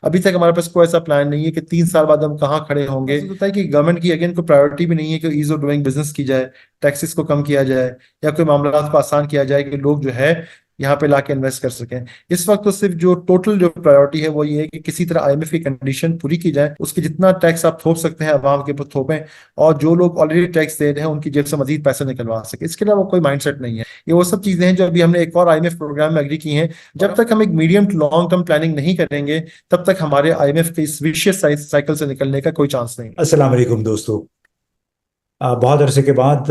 अभी तक हमारे पास कोई ऐसा प्लान नहीं है कि 3 साल बाद हम कहाँ खड़े होंगे। ऐसा होता है कि गवर्नमेंट की अगेन कोई प्रायोरिटी भी नहीं है कि ईज ऑफ डूइंग बिजनेस की जाए, टैक्सेस को कम किया जाए, या कोई मामला को आसान किया जाए कि लोग जो है यहाँ पे लाके इन्वेस्ट कर सकें। इस वक्त तो सिर्फ जो टोटल जो प्रायोरिटी है वो ये है कि किसी तरह आईएमएफ की कंडीशन पूरी की जाए, उसके जितना टैक्स आप थोप सकते हैं अवाम के ऊपर थोपें, और जो लोग ऑलरेडी टैक्स दे रहे हैं उनकी जेब से मजीद पैसे निकलवा सके। इसके अलावा कोई माइंडसेट नहीं है। ये वो सब चीजें हैं जो अभी हमने एक और आईएमएफ प्रोग्राम में एग्री की हैं। जब तक हम एक medium to long term planning नहीं करेंगे, तब तक हमारे आईएमएफ के इस विशियस साइकिल से निकलने का कोई चांस नहीं। अस्सलाम वालेकुम दोस्तों। बहुत अरसे के बाद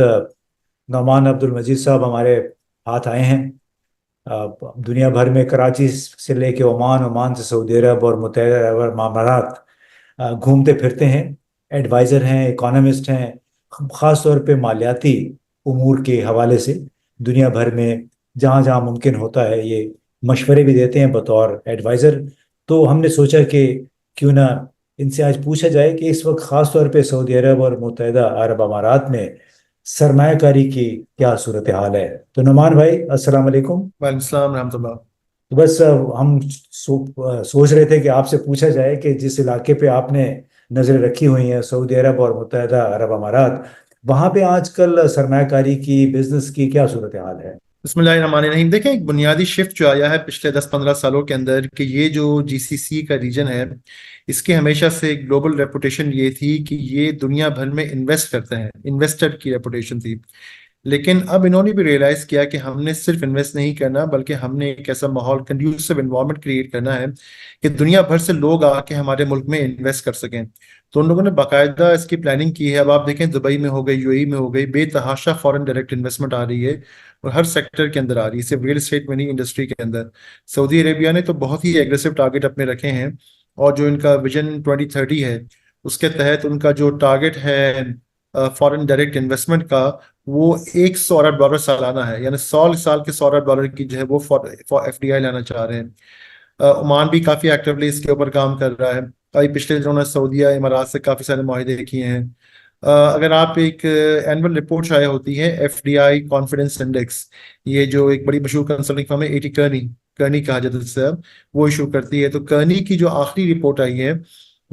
नौमान अब्दुल मजीद साहब हमारे हाथ आए हैं। दुनिया भर में कराची से लेके ओमान, ओमान से सऊदी अरब और मुत्तहदा अरब मामलात घूमते फिरते हैं। एडवाइज़र हैं, इकोनॉमिस्ट हैं। ख़ास तौर पे मालियाती उमूर के हवाले से दुनिया भर में जहाँ जहाँ मुमकिन होता है ये मशवरे भी देते हैं बतौर एडवाइज़र। तो हमने सोचा कि क्यों ना इनसे आज पूछा जाए कि इस वक्त ख़ास तौर पे सऊदी अरब और मुत्तहदा अरब अमारात में सरमायाकारी की क्या सूरत हाल है। तो नुमान भाई, अस्सलाम वालेकुम। वालेकुम रहमतुल्लाह। तो बस हम सोच रहे थे कि आपसे पूछा जाए कि जिस इलाके पे आपने नजरें रखी हुई हैं, सऊदी अरब और मुत्तहदा अरब अमारात, वहाँ पे आजकल सरमायाकारी की, बिजनेस की क्या सूरत हाल है। बिस्मिल्लाहिर्रहमानिर्रहीम। देखें, एक बुनियादी शिफ्ट जो आया है पिछले 10-15 सालों के अंदर कि ये जो जीसीसी का रीजन है, इसकी हमेशा से ग्लोबल रेपुटेशन ये थी कि ये दुनिया भर में इन्वेस्ट करते हैं, इन्वेस्टर की रेपुटेशन थी। लेकिन अब इन्होंने भी रियलाइज किया कि हमने सिर्फ इन्वेस्ट नहीं करना, बल्कि हमने एक ऐसा माहौल, कंड्यूसिव इन्वायरमेंट क्रिएट करना है कि दुनिया भर से लोग आके हमारे मुल्क में इन्वेस्ट कर सकें। तो उन लोगों ने बाकायदा इसकी प्लानिंग की है। अब आप देखें, दुबई में हो गई, यूएई में हो गई, बेतहाशा फॉरेन डायरेक्ट इन्वेस्टमेंट आ रही है, और हर सेक्टर के अंदर आ रही है, सिर्फ रियल एस्टेट में नहीं, इंडस्ट्री के अंदर। सऊदी अरेबिया ने तो बहुत ही एग्रेसिव टारगेट अपने रखे हैं, और जो इनका विजन 2030 है, उसके तहत उनका जो टारगेट है फॉरेन डायरेक्ट इन्वेस्टमेंट का, वो $100 अरब सालाना है। यानी 100 साल के $100 की जो है वो फॉर एफडीआई लाना चाह रहे हैं। ओमान भी काफी एक्टिवली इसके ऊपर काम कर रहा है। अभी पिछले दिनों ने सऊदीया इमारात से काफी सारे मुआहदे किए हैं। अगर आप एक एनुअल रिपोर्ट शाया होती है एफडीआई कॉन्फिडेंस इंडेक्स, ये जो एक बड़ी मशहूर कंसल्टिंग फर्म है, एटी कर्नी, कर्नी कहा जाता है जिससे, अब वो इशू करती है। तो कर्नी की जो आखिरी रिपोर्ट आई है,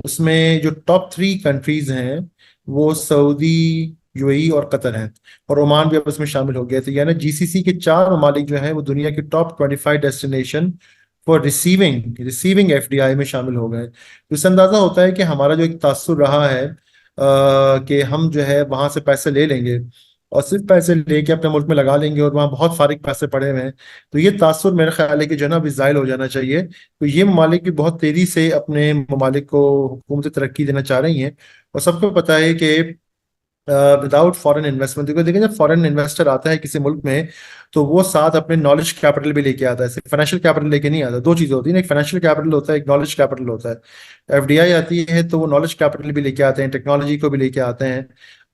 उसमें जो टॉप 3 कंट्रीज हैं वो सऊदी, यूएई और कतर हैं, और ओमान भी अब इसमें शामिल हो गया। तो यानी जीसीसी के 4 ममालिक जो हैं वो दुनिया के top 25 destination for receiving receiving FDI में शामिल हो गए। तो इससे अंदाजा होता है कि हमारा जो एक तासुर रहा है कि हम जो है वहां से पैसे ले लेंगे और सिर्फ पैसे लेके अपने मुल्क में लगा लेंगे, और वहाँ बहुत फारिग पैसे पड़े हुए हैं। तो ये तासुर मेरे ख्याल है कि जो है ना अभी ज़ाइल हो जाना चाहिए। तो ये ममालिक भी बहुत तेजी से अपने ममालिक को हुकूमत तरक्की देना चाह रही हैं। और सबको पता है कि विदाउट फॉरेन इन्वेस्टमेंट, देखो देखिए, जब फॉरेन इन्वेस्टर आता है किसी मुल्क में, तो वो साथ अपने नॉलेज कैपिटल भी लेके आता है, सिर्फ फाइनेंशियल कैपिटल लेके नहीं आता। दो चीजें होती है ना, एक फाइनेंशियल कैपिटल होता है, एक नॉलेज कैपिटल होता है। एफडीआई आती है तो वो नॉलेज कैपिटल भी लेके आते हैं, टेक्नोलॉजी को भी लेके आते हैं।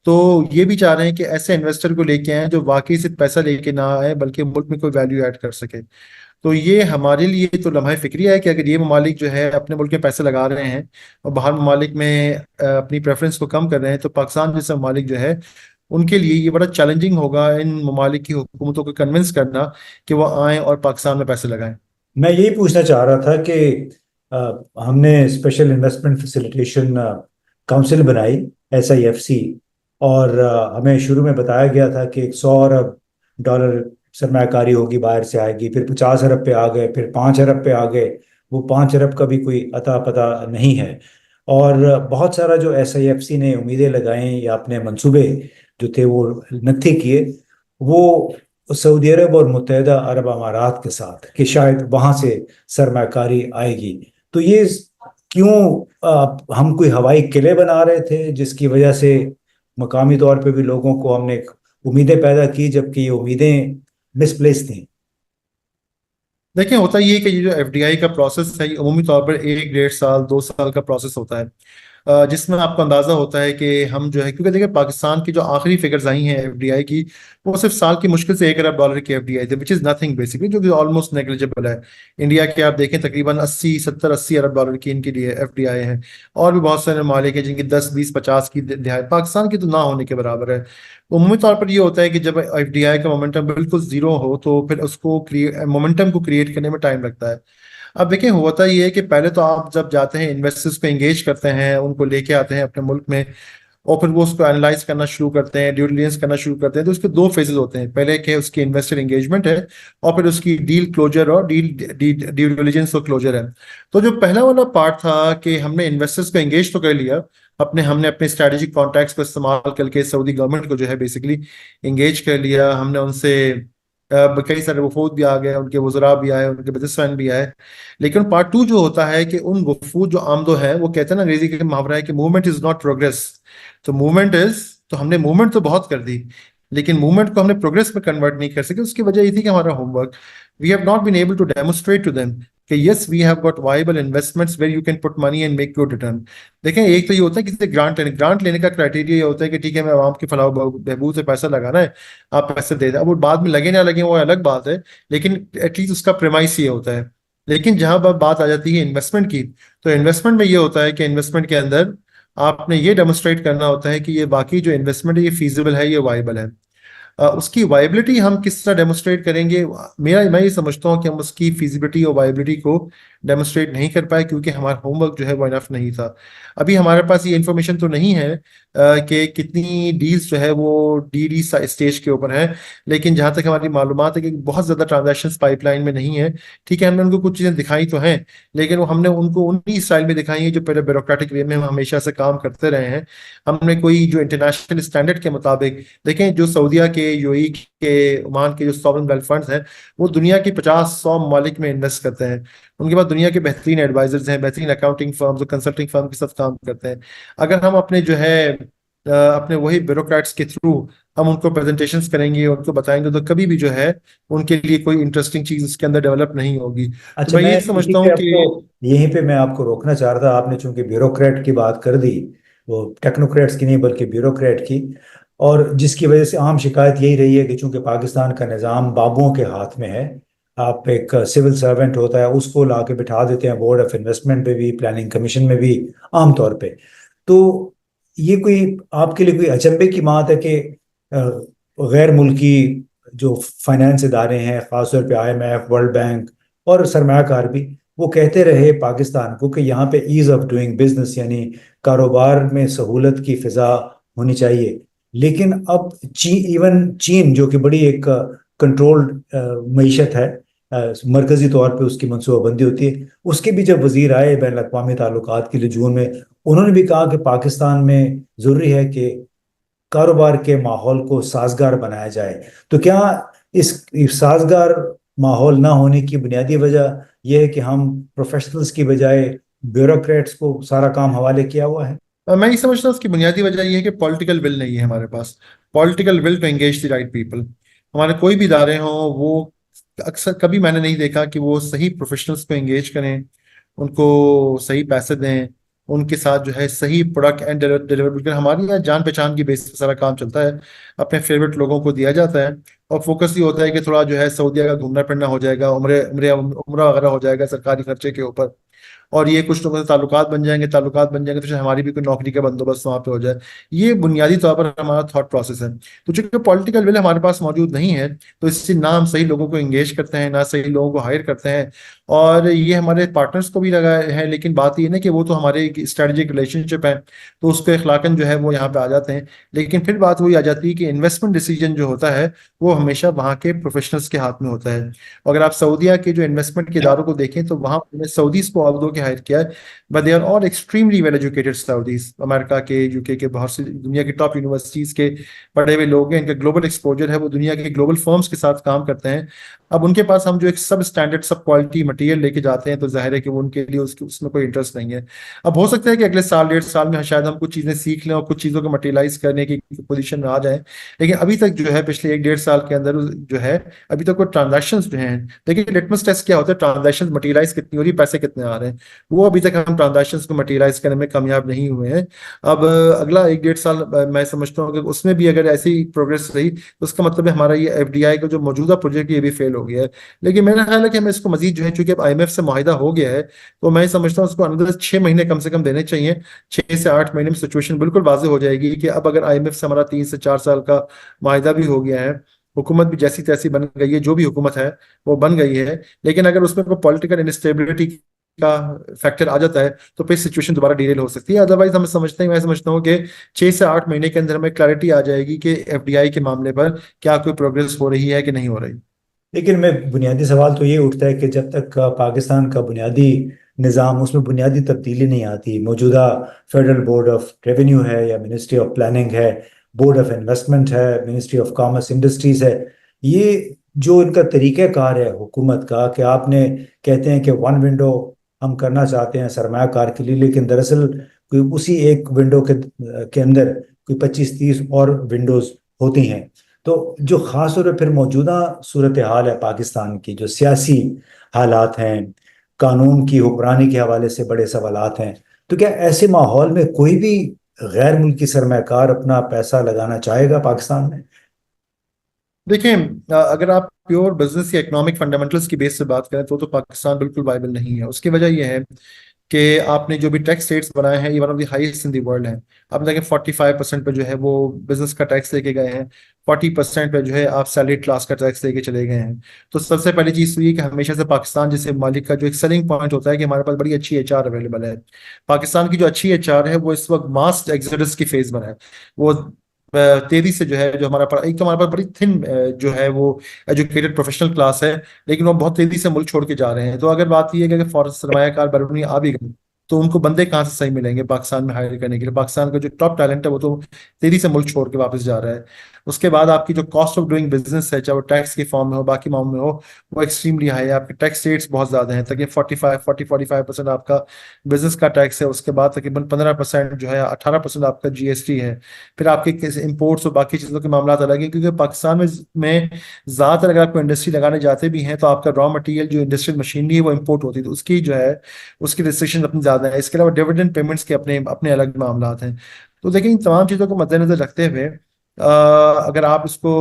तो ये भी चाह रहे हैं कि ऐसे इन्वेस्टर को लेके आए जो वाकई सिर्फ पैसा लेके ना आए, बल्कि मुल्क में कोई वैल्यू ऐड कर सके। तो ये हमारे लिए तो लम्हा फिक्रिया है कि अगर ये ममालिक जो है अपने मुल्क में पैसे लगा रहे हैं और बाहर ममालिक में अपनी प्रेफरेंस को कम कर रहे हैं, तो पाकिस्तान जैसे ममालिक जो है उनके लिए ये बड़ा चैलेंजिंग होगा इन ममालिक की हुकूमतों को कन्विंस करना कि वो आए और पाकिस्तान में पैसे लगाएं। मैं यही पूछना चाह रहा था कि हमने स्पेशल इन्वेस्टमेंट फैसिलिटेशन काउंसिल बनाई, SIFC। और हमें शुरू में बताया गया था कि 100 अरब डॉलर सरमाकारी होगी, बाहर से आएगी, फिर 50 अरब पे आ गए, फिर 5 अरब पे आ गए। वो 5 अरब का भी कोई अता पता नहीं है। और बहुत सारा जो SIFC ने उम्मीदें लगाई या अपने मंसूबे जो थे वो नक्की किए, वो सऊदी अरब और मुत्तहदा अरब अमारात के साथ कि शायद वहां से सरमाकारी आएगी। तो ये क्यों, हम कोई हवाई किले बना रहे थे जिसकी वजह से मकामी तौर पे भी लोगों को हमने उम्मीदें पैदा की, जबकि ये उम्मीदें मिसप्लेस थी। देखिए, होता ये है कि ये जो एफडीआई का प्रोसेस है, ये अमूमी तौर पर 1, 1.5 साल, 2 साल का प्रोसेस होता है, जिसमें आपको अंदाजा होता है कि हम जो है, क्योंकि देखिए पाकिस्तान की जो आखिरी फिगर्स आई हैं एफडीआई की, वो सिर्फ साल की मुश्किल से $1 अरब की एफडीआई थे, विच इज नथिंग बेसिकली, जो कि ऑलमोस्ट नेग्लिजिबल है। इंडिया के आप देखें तकरीबन 80, 70, 80 अरब डॉलर की इनकी लिए एफडीआई है, और भी बहुत सारे ममालिक हैं जिनकी 10, 20, 50 की दिहाई पाकिस्तान की तो ना होने के बराबर है। उम्मीद तौर पर ये होता है कि जब एफडीआई का मोमेंटम बिल्कुल जीरो हो, तो फिर उसको क्रिएट मोमेंटम को क्रिएट करने में टाइम लगता है। अब देखिए, होता ही है कि पहले तो आप जब जाते हैं इन्वेस्टर्स को एंगेज करते हैं, उनको लेके आते हैं अपने मुल्क में, और फिर वो उसको एनालाइज करना शुरू करते हैं, ड्यू डिलिजेंस करना शुरू करते हैं, तो उसके दो फेजेस होते हैं। पहले के उसकी इन्वेस्टर एंगेजमेंट है, और फिर उसकी डील क्लोजर और ड्यू डिलिजेंस और क्लोजर है। तो जो पहला वाला पार्ट था कि हमने इन्वेस्टर्स को एंगेज तो कर लिया, हमने अपने स्ट्रेटेजिक कॉन्टैक्ट्स को इस्तेमाल करके सऊदी गवर्नमेंट को जो है बेसिकली एंगेज कर लिया हमने उनसे। कई सारे वफूद भी आ गए, उनके वज़रा भी आए, उनके बिजनेसमैन भी आए। लेकिन पार्ट टू जो होता है कि उन वफूद जो आमदो है, वो कहते हैं ना, अंग्रेजी के मुहावरा है कि मूवमेंट इज नॉट प्रोग्रेस। तो मूवमेंट इज, तो हमने मूवमेंट तो बहुत कर दी, लेकिन मूवमेंट को हमने प्रोग्रेस में कन्वर्ट नहीं कर सके। उसकी वजह ये थी कि हमारा homework, we have not been able to demonstrate to them कि yes we have got viable investments where you can put money and make good return. देखें, एक तो ये होता है किसी ग्रांट लेने का क्राइटेरिया ये होता है कि ठीक है, मैं आवाम की फलाह बहबूद से पैसा लगाना है, आप पैसे दे दें। अब वो बाद में लगे ना लगे वो अलग बात है, लेकिन एटलीस्ट उसका प्रेमाइस ये होता है। लेकिन जहां पर बात आ जाती है इन्वेस्टमेंट की, तो इन्वेस्टमेंट में ये होता है कि इन्वेस्टमेंट के अंदर आपने ये डेमोस्ट्रेट करना होता है कि ये बाकी जो इन्वेस्टमेंट है ये फीजिबल है, ये वाइबल है। उसकी वाइबिलिटी हम किस तरह डेमोस्ट्रेट करेंगे? मैं ये समझता हूँ कि हम उसकी फिजिबिलिटी और वाइबिलिटी को डेमोस्ट्रेट नहीं कर पाए, क्योंकि हमारा होमवर्क जो है वो इनफ नहीं था। अभी हमारे पास ये इन्फॉर्मेशन तो नहीं है कि कितनी डील्स जो है वो डी स्टेज के ऊपर है, लेकिन जहां तक हमारी मालूमात है कि बहुत ज्यादा ट्रांजैक्शंस पाइपलाइन में नहीं है। ठीक है, हमने उनको कुछ चीजें दिखाई तो हैं, लेकिन वो हमने उनको उन्हीं स्टाइल में दिखाई है जो पहले ब्यूरोक्रेटिक वे में हम हमेशा से काम करते रहे हैं। हमने कोई जो इंटरनेशनल स्टैंडर्ड के मुताबिक, देखें, जो सऊदीया के, यूएई के, ओमान के जो सॉवरेन वेल्थ फंड्स हैं, वो दुनिया के 50-100 ममालिक में इन्वेस्ट करते हैं। उनके पास दुनिया के बेहतरीन एडवाइजर्स हैं, बेहतरीन अकाउंटिंग फर्म्स और कंसल्टिंग फर्म के साथ काम करते हैं। अगर हम अपने जो है अपने वही ब्यूरोक्रेट्स के थ्रू हम उनको प्रेजेंटेशंस करेंगे, उनको बताएंगे, तो कभी भी जो है उनके लिए कोई इंटरेस्टिंग चीज उसके अंदर डेवलप नहीं होगी। तो अच्छा, मैं मैं ये यहीं समझता पे हूँ कि आपको यहीं पे मैं आपको रोकना चाह रहा था। आपने चूंकि ब्यूरोक्रेट की बात कर दी, वो टेक्नोक्रेट्स की नहीं बल्कि ब्यूरोक्रेट की, और जिसकी वजह से आम शिकायत यही रही है कि चूंकि पाकिस्तान का निज़ाम बाबुओं के हाथ में है, आप एक सिविल सर्वेंट होता है उसको ला के बिठा देते हैं बोर्ड ऑफ इन्वेस्टमेंट पे भी, प्लानिंग कमीशन में भी, आमतौर पे। तो ये कोई आपके लिए कोई अचंभे की बात है कि अ, गैर मुल्की जो फाइनेंस इदारे हैं, खासतौर पे आईएमएफ, वर्ल्ड बैंक और सरमायाकार भी, वो कहते रहे पाकिस्तान को कि यहाँ पे ईज ऑफ डूइंग बिजनेस यानी कारोबार में सहूलत की फिजा होनी चाहिए। लेकिन अब इवन चीन जो कि बड़ी एक कंट्रोल्ड मीशत है, मरकजी तौर पे उसकी मनसूबाबंदी होती है, उसके भी जब वजीर आए बैन अवी ताल्लुकात के लिए जून में, उन्होंने भी कहा कि पाकिस्तान में जरूरी है कि कारोबार के माहौल को साजगार बनाया जाए। तो क्या इस साजगार माहौल ना होने की बुनियादी वजह यह है कि हम प्रोफेशनल्स की बजाय ब्यूरोक्रेट्स को सारा काम हवाले किया हुआ है? मैं ये समझता हूँ उसकी बुनियादी वजह यह है कि पॉलिटिकल विल नहीं है हमारे पास, political will to engage the right people. हमारे कोई भी इदारे हों, वो अक्सर कभी मैंने नहीं देखा कि वो सही प्रोफेशनल्स को एंगेज करें, उनको सही पैसे दें, उनके साथ जो है सही प्रोडक्ट एंड डिलीवर करें। हमारे यहाँ जान पहचान की बेस पे सारा काम चलता है, अपने फेवरेट लोगों को दिया जाता है, और फोकस ये होता है कि थोड़ा जो है सऊदीया का घूमना फिरना हो जाएगा, उम्र उम्र उम्र वगैरह हो जाएगा सरकारी खर्चे के ऊपर, और ये कुछ लोगों से ताल्लुकात बन जाएंगे, तो शायद हमारी भी कोई नौकरी का बंदोबस्त वहां पे हो जाए। ये बुनियादी तौर पर हमारा थॉट प्रोसेस है। तो चूंकि पॉलिटिकल विल हमारे पास मौजूद नहीं है, तो इससे ना हम सही लोगों को एंगेज करते हैं, ना सही लोगों को हायर करते हैं, और ये हमारे पार्टनर्स को भी लगा है। लेकिन बात ये ना कि वो तो हमारे स्ट्रेटेजिक रिलेशनशिप है, तो उसको इखलाकन जो है वो यहाँ पे आ जाते हैं। लेकिन फिर बात वही आ जाती है कि इन्वेस्टमेंट डिसीजन जो होता है वो हमेशा वहाँ के प्रोफेशनल्स के हाथ में होता है। अगर आप सऊदीया के जो इन्वेस्टमेंट के इदारों को देखें, तो वहाँ सऊदीज को ऑल्दो के हायर किया है, but they are all extremely well educated Saudis. America के, यूके के, बहुत सी दुनिया की टॉप यूनिवर्सिटीज के पढ़े हुए लोग हैं, इनका ग्लोबल एक्सपोजर है, वो दुनिया के ग्लोबल फर्म्स के साथ काम करते हैं। अब उनके पास हम जो एक सब स्टैंडर्ड सब क्वालिटी मटेरियल लेके जाते हैं, तो जाहिर है कि वो उनके लिए उसमें कोई इंटरेस्ट नहीं है। अब हो सकता है कि अगले साल 1.5 साल में शायद हम कुछ चीजें सीख लें और कुछ चीजों को मटेरियलाइज करने की पोजीशन में आ जाए। लेकिन अभी तक जो है पिछले 1-1.5 साल के अंदर जो है, अभी तक वो ट्रांजेक्शन जो हैं, देखिए लिटमस टेस्ट क्या होता है, ट्रांजेक्शन मटेरियलाइज कितनी हो रही है, पैसे कितने आ रहे हैं, वो अभी तक हम ट्रांजेक्शन को मटेरियलाइज करने में कामयाब नहीं हुए हैं। अब अगला 1-1.5 साल मैं समझता हूँ कि उसमें भी अगर ऐसी प्रोग्रेस रही, तो उसका मतलब है हमारा ये एफडीआई का जो मौजूदा प्रोजेक्ट ये भी फेल हो गया है। लेकिन मेरा ख्याल है कि हमें इसको मजीद जो है, चूंकि अब आईएमएफ से मुआहिदा हो गया है, तो मैं समझता हूँ उसको अंदर 6 महीने कम से कम देने चाहिए। 6 से 8 महीने में सिचुएशन बिल्कुल वाजे हो जाएगी कि अब अगर आईएमएफ से हमारा 3 से 4 साल का मुआहिदा भी हो गया है, हुकूमत भी जैसी तैसी बन गई है, जो भी हुकूमत है वो बन गई है, लेकिन अगर उसमें कोई पॉलिटिकल इंस्टेबिलिटी का फैक्टर आ जाता है तो फिर सिचुएशन दोबारा डीरेल हो सकती है। अदरवाइज हम समझते हैं, मैं समझता हूँ कि 6 से 8 महीने के अंदर हमें क्लैरिटी आ जाएगी कि एफडीआई के मामले पर क्या कोई प्रोग्रेस हो रही है कि नहीं हो रही। लेकिन मैं बुनियादी सवाल तो ये उठता है कि जब तक पाकिस्तान का बुनियादी निज़ाम, उसमें बुनियादी तब्दीली नहीं आती, मौजूदा फेडरल बोर्ड ऑफ रेवेन्यू है या मिनिस्ट्री ऑफ प्लानिंग है, बोर्ड ऑफ इन्वेस्टमेंट है, मिनिस्ट्री ऑफ कॉमर्स इंडस्ट्रीज है, ये जो इनका तरीक़ाकार है हुकूमत का, कि आपने कहते हैं कि वन विंडो हम करना चाहते हैं सरमायाकार के लिए, लेकिन दरअसल कोई उसी एक विंडो के अंदर कोई 25-30 और विंडोज होती हैं। तो जो ख़ास तौर पर फिर मौजूदा सूरत हाल है पाकिस्तान की, जो सियासी हालात हैं, कानून की हुक्मरानी के हवाले से बड़े सवालात हैं, तो क्या ऐसे माहौल में कोई भी गैर मुल्की सरमाकार अपना पैसा लगाना चाहेगा पाकिस्तान में? देखिए, अगर आप प्योर बिजनेस या इकोनॉमिक फंडामेंटल्स की बेस से बात करें तो पाकिस्तान बिल्कुल वायबल नहीं है। उसकी वजह यह है कि आपने जो भी टैक्स रेट्स बनाए हैं, ये one of the highest in the world है। आप देखें 45% पे जो है वो बिजनेस का टैक्स लेके गए हैं, 40% पे जो है आप सैलरी क्लास का टैक्स लेके चले गए हैं। तो सबसे पहली चीज़ तो ये कि हमेशा से पाकिस्तान जैसे मालिक का जो एक सेलिंग पॉइंट होता है कि हमारे पास बड़ी अच्छी एचआर अवेलेबल है। पाकिस्तान की जो अच्छी एचआर है वो इस वक्त मास एक्सोडस की फेज में है। वो तेजी से जो है, जो हमारा एक तो हमारे पास बड़ी थिन जो है वो एजुकेटेड प्रोफेशनल क्लास है, लेकिन वो बहुत तेजी से मुल्क छोड़ के जा रहे हैं। तो अगर बात यह है कि अगर फॉरेन सरमायाकार बरबनी आ भी गए तो उनको बंदे कहाँ से सही मिलेंगे पाकिस्तान में हायर करने के लिए? पाकिस्तान का जो टॉप टैलेंट है वो तो तेजी से मुल्क छोड़ के वापस जा रहा है। उसके बाद आपकी जो कॉस्ट ऑफ डूइंग बिजनेस है, चाहे वो टैक्स के फॉर्म में हो बाकी मामलों में हो, वो एक्सट्रीमली हाई है। आपके टैक्स रेट्स बहुत ज्यादा हैं, तकरीबन 45% आपका बिजनेस का टैक्स है। उसके बाद तकरीबन 15% जो है, 18% आपका जीएसटी है। फिर आपके इम्पोर्ट्स और बाकी चीज़ों के मामला अलग है, क्योंकि पाकिस्तान में ज़्यादातर अगर आपको इंडस्ट्री लगाने जाते भी हैं तो आपका रॉ मटेरियल जो इंडस्ट्रियल मशीनरी है वो इम्पोर्ट होती है, तो उसकी जो है उसकी रिस्ट्रिक्शन अपनी ज़्यादा है। इसके अलावा डिविडेंड पेमेंट्स के अपने अपने अलग मामला हैं। तो देखिए, इन तमाम चीज़ों को मद्देनजर रखते हुए अगर आप इसको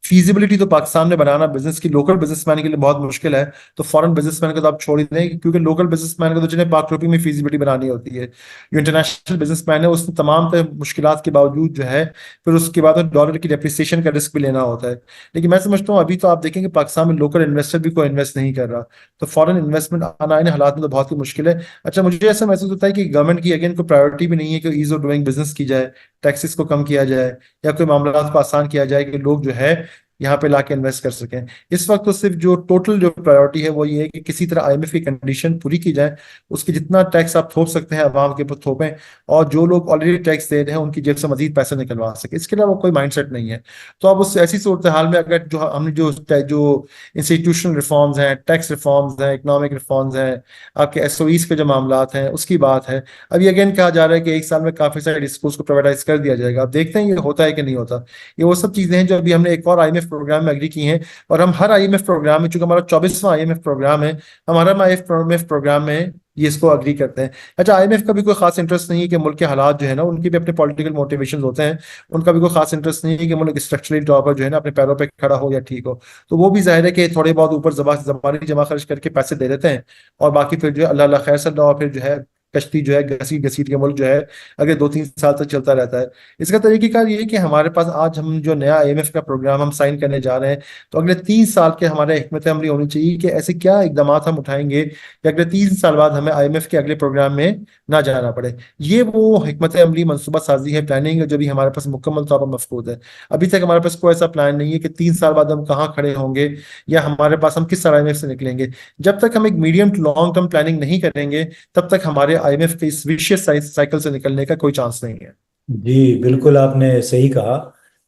फीजिबिलिटी तो पाकिस्तान में बनाना बिजनेस की लोकल बिजनेसमैन के लिए बहुत मुश्किल है, तो फॉरेन बिजनेसमैन को तो आप छोड़ ही दें, क्योंकि लोकल बिजनेसमैन को तो जिन्हें पाक रुपये में फीजिबिलिटी बनानी होती है। जो इंटरनेशनल बिजनेसमैन है उसने तमाम मुश्किलात के बावजूद जो है फिर उसके बाद डॉलर की डेप्रिसिएशन का रिस्क भी लेना होता है। लेकिन मैं समझता हूँ अभी तो आप देखेंगे पाकिस्तान में लोकल इन्वेस्टर भी कोई इन्वेस्ट नहीं कर रहा, तो फॉरेन इन्वेस्टमेंट आना इन हालात में तो बहुत ही मुश्किल है। अच्छा, मुझे ऐसा महसूस होता है कि गवर्नमेंट की अगेन कोई प्रायोरिटी भी नहीं है कि ईज ऑफ डूइंग बिजनेस की जाए, टैक्सेस को कम किया जाए, या कोई मामला को आसान किया जाए कि लोग जो है यहाँ पे लाके इन्वेस्ट कर सकें। इस वक्त तो सिर्फ जो टोटल जो प्रायोरिटी है वो ये है कि किसी तरह आईएमएफ की कंडीशन पूरी की जाए, उसकी जितना टैक्स आप थोप सकते हैं अवाम के ऊपर थोपें, और जो लोग ऑलरेडी टैक्स दे रहे हैं उनकी जेब से मजीद पैसे निकलवा सके। इसके अलावा कोई माइंडसेट नहीं है। तो अब उस ऐसी सूरत हाल में अगर जो हमने जो इंस्टीट्यूशनल रिफॉर्म्स हैं, टैक्स रिफॉर्म्स हैं, इकोनॉमिक रिफॉर्म्स हैं, आपके एसओईस के जो मामला हैं उसकी बात है, अभी अगेन कहा जा रहा है कि एक साल में काफी सारे स्कूल्स को प्राइवेटाइज कर दिया जाएगा। अब देखते हैं ये होता है कि नहीं होता। ये वो सब चीजें हैं जो अभी हमने एक और आईएमएफ प्रोग्राम में एग्री की हैं, और हम हर आईएमएफ प्रोग्राम में, चूंकि हमारा 24वां आईएमएफ प्रोग्राम है, हम हर आईएमएफ प्रोग्राम में ये इसको अग्री करते हैं। अच्छा, आईएमएफ का भी कोई खास इंटरेस्ट नहीं है कि मुल्क के हालात जो है ना, उनके भी अपने पॉलिटिकल मोटिवेशन होते हैं। उनका भी कोई खास इंटरेस्ट नहीं है कि मुल्क स्ट्रक्चरली तौर पर जो है ना अपने पैरों पर खड़ा हो या ठीक हो। तो वो भी जाहिर है कि थोड़े बहुत ऊपर जबानी जमा खर्च करके पैसे दे देते हैं, और बाकी फिर जो है अल्लाह अल्लाह खैर सल्ला, और फिर जो है कश्ती जो है घसीट घसीट के मुल्क जो है अगले 2-3 साल तक चलता रहता है। इसका तरीकेकार ये है कि हमारे पास आज हम जो नया आईएमएफ का प्रोग्राम हम साइन करने जा रहे हैं, तो अगले 3 साल के हमारे हिकमत अमली होनी चाहिए कि ऐसे क्या इकदाम हम उठाएंगे कि अगले 3 साल बाद हमें आईएमएफ के अगले प्रोग्राम में ना जाना पड़े। ये वो हिकमत अमली, मनसूबा साजी है, प्लानिंग है, जो भी हमारे पास मुकम्मल तौर पर मफकूद है। अभी तक हमारे पास कोई ऐसा प्लान नहीं है कि 3 साल बाद हम कहाँ खड़े होंगे, या हमारे पास हम किस तरह आईएमएफ से निकलेंगे। जब तक हम एक medium to long term planning नहीं करेंगे, तब तक हमारे आईएमएफ के इस विशियस साइकिल से निकलने का कोई चांस नहीं है। जी बिल्कुल, आपने सही कहा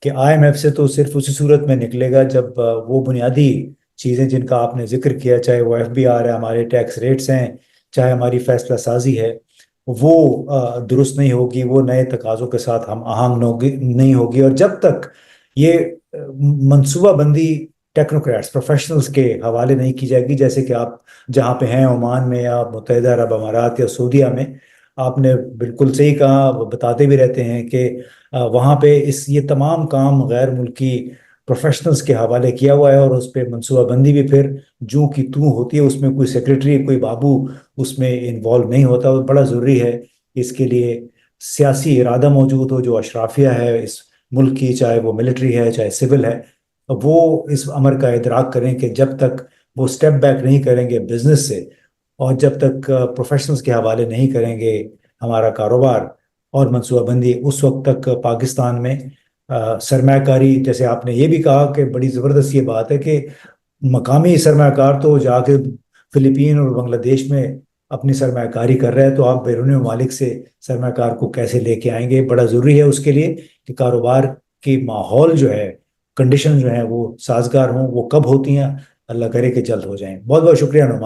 कि आईएमएफ से तो सिर्फ उसी सूरत में निकलेगा जब वो बुनियादी चीज़ें जिनका आपने जिक्र किया, चाहे वो एफबीआर है, हमारे टैक्स रेट्स हैं, चाहे हमारी फैसला साजी है, वो दुरुस्त नहीं होगी, वो नए तकाज़ों के साथ हम आहंग नहीं होगी। और जब तक ये मनसूबाबंदी टेक्नोक्रेट्स प्रोफेशनल्स के हवाले नहीं की जाएगी, जैसे कि आप जहाँ पे हैं ओमान में या मुत्तहिदा अरब अमारात या सऊदीया में, आपने बिल्कुल सही कहा, वो बताते भी रहते हैं कि वहाँ पे इस ये तमाम काम गैर मुल्की प्रोफेशनल्स के हवाले किया हुआ है, और उस पर मनसूबाबंदी भी फिर जूं की तूं होती है, उसमें कोई सेक्रेटरी कोई बाबू उसमें इन्वॉल्व नहीं होता। और बड़ा ज़रूरी है इसके लिए सियासी इरादा मौजूद हो, जो अशराफिया है इस मुल्क की, चाहे वो मिलिट्री है चाहे सिविल है, वो इस अमर का इदराक करें कि जब तक वो स्टेप बैक नहीं करेंगे बिजनेस से, और जब तक प्रोफेशनल्स के हवाले नहीं करेंगे हमारा कारोबार और मनसूबाबंदी, उस वक्त तक पाकिस्तान में सरमाकारी, जैसे आपने ये भी कहा कि बड़ी ज़बरदस्त ये बात है कि मकामी सरमाकार तो जाके फिलीपीन और बांग्लादेश में अपनी सरमाकारी कर रहे हैं, तो आप बैरूनी ममालिक से सरमाकार को कैसे लेके आएंगे? बड़ा ज़रूरी है उसके लिए कि कारोबार की माहौल जो है, कंडीशन जो है वो साजगार हों। वो कब होती हैं? अल्लाह करे कि जल्द हो जाएं। बहुत बहुत शुक्रिया नुमान।